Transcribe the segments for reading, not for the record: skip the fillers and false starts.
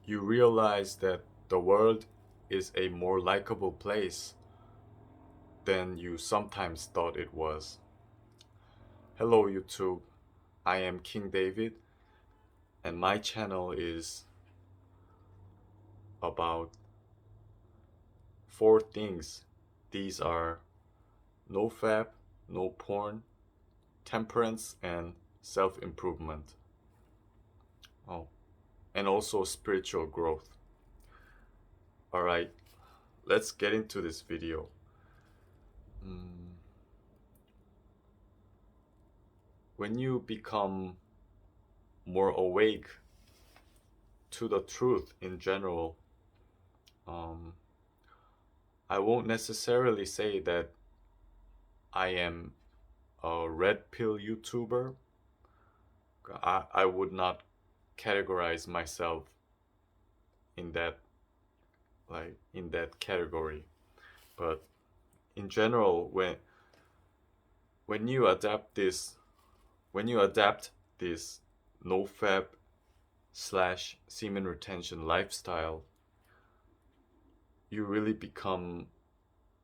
you realize that the world is a more likable place than you sometimes thought it was. Hello, YouTube. I am King David, and my channel is about four things. These are no fap, no porn, temperance, and self improvement. Oh, and also spiritual growth. All right, let's get into this video. Mm, When you become more awake to the truth in general, um, I won't necessarily say that I am a red pill YouTuber. I would not categorize myself in that in that category. But in general, when you adapt this when you adapt this no fab slash semen retention lifestyle, you really become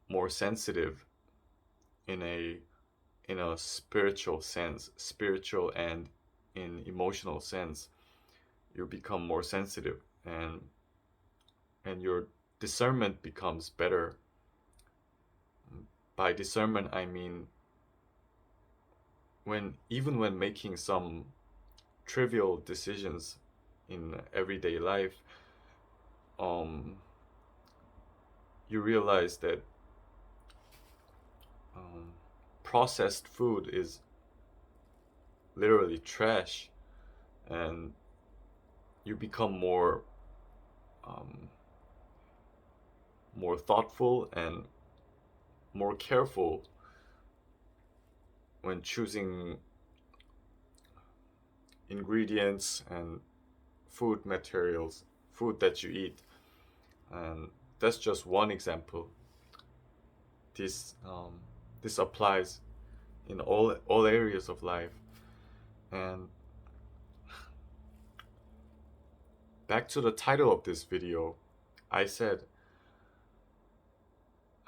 more sensitive in a spiritual sense, spiritual and in emotional sense. You become more sensitive, and your discernment becomes better. By discernment, I mean when making some trivial decisions in everyday life, um, you realize that um, processed food is literally trash, and you become um, more thoughtful and more careful when choosing ingredients and food materials, food that you eat. And that's just one example. This applies in all areas of life. And back to the title of this video, I said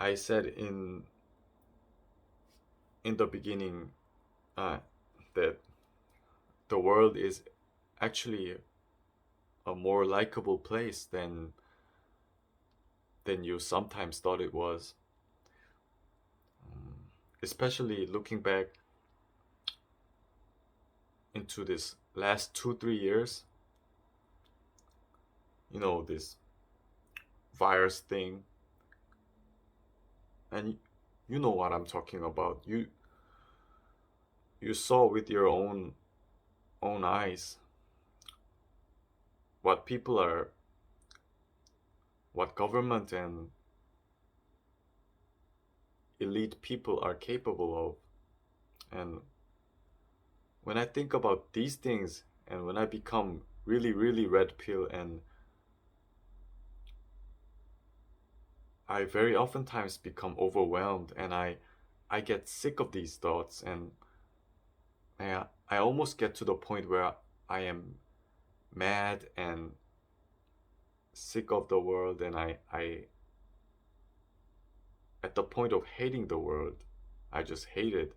I said in the beginning that the world is actually a more likable place than you sometimes thought it was. Um, Especially looking back into this last 2 3 years, this virus thing, and you know what I'm talking about. You saw with your own eyes what people are, what government and elite people are capable of. And when I think about these things, and when I become really, really red pill, and I very oftentimes become overwhelmed, and I get sick of these thoughts, and I almost get to the point where I am mad and sick of the world, and I at the point of hating the world. I just hate it.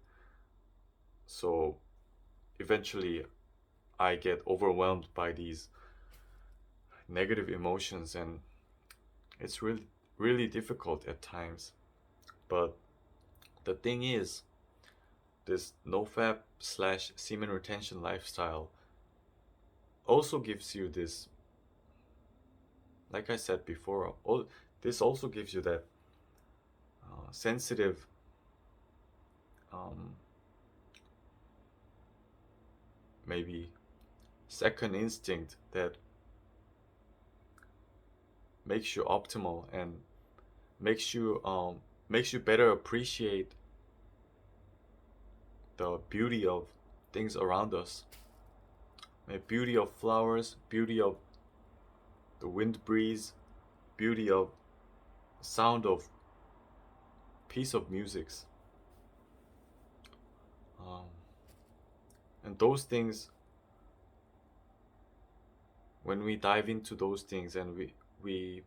So eventually I get overwhelmed by these negative emotions, and it's really, really difficult at times. But the thing is, this nofap slash semen retention lifestyle also gives you this, like I said before, this also gives you that sensitive, um, maybe second instinct that makes you optimal and makes you um, makes you better appreciate the beauty of things around us. The beauty of flowers, beauty of the wind breeze, beauty of sound of piece of musics. Um, and those things when we dive into those things and we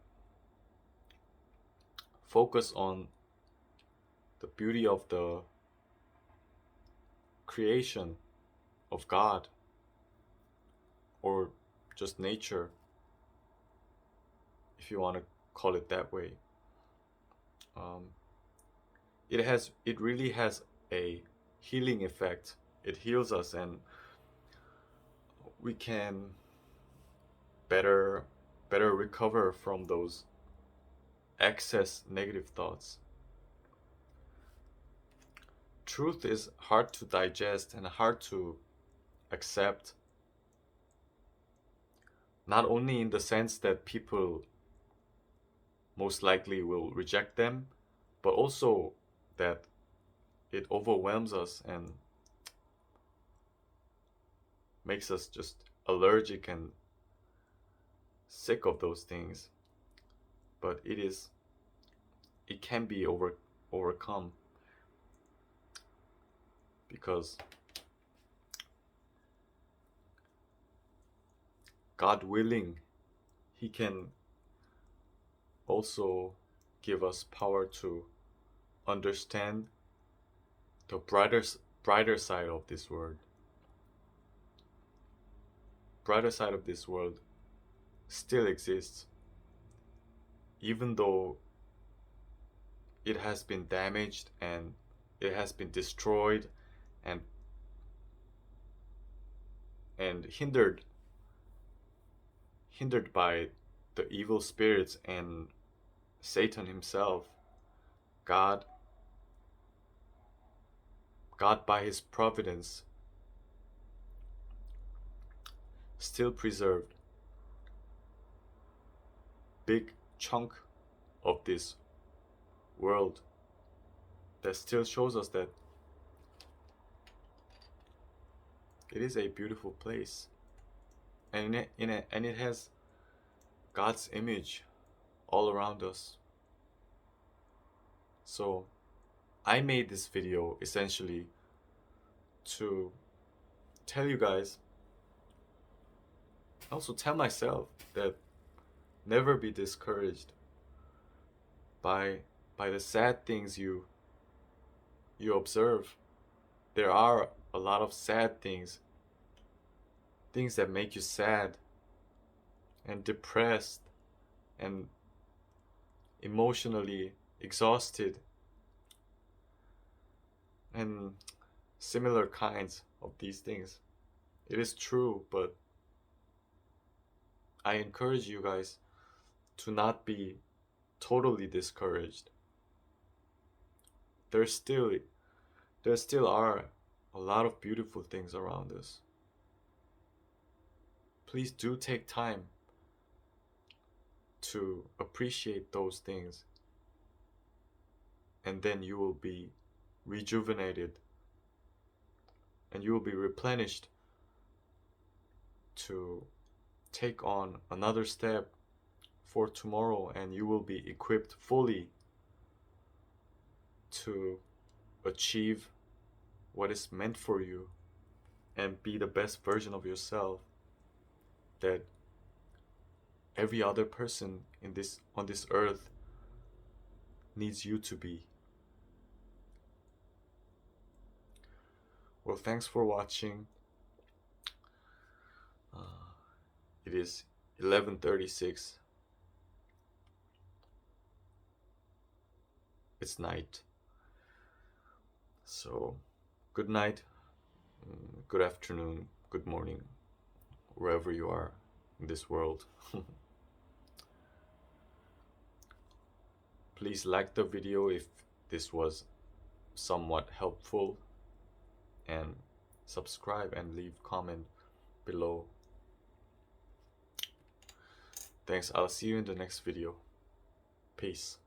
focus on the beauty of the creation of God, or just nature, if you want to call it that way, um, it really has a healing effect. It heals us, and we can better recover from those excess negative thoughts. Truth is hard to digest and hard to accept, not only in the sense that people most likely will reject them, but also that it overwhelms us and makes us just allergic and sick of those things. But it can be overcome, because God willing, He can also give us power to understand the brighter side of this world. Brighter side of this world still exists, even though it has been damaged and it has been destroyed and hindered by the evil spirits and Satan himself. God by his providence still preserved big chunk of this world that still shows us that it is a beautiful place, and it has God's image all around us. So I made this video essentially to tell you guys, also tell myself, that never be discouraged by the sad things you observe. There are a lot of sad things that make you sad and depressed and emotionally exhausted, and similar kinds of these things. It is true, but I encourage you guys to not be totally discouraged. There still are a lot of beautiful things around us. Please do take time to appreciate those things, and then you will be rejuvenated and you will be replenished to take on another step for tomorrow, and you will be equipped fully to achieve what is meant for you and be the best version of yourself that every other person on this earth needs you to be. Well, thanks for watching. It is 11:36. It's night. So, good night, good afternoon, good morning, wherever you are in this world. Please like the video if this was somewhat helpful, and subscribe and leave comment below. Thanks, I'll see you in the next video. Peace.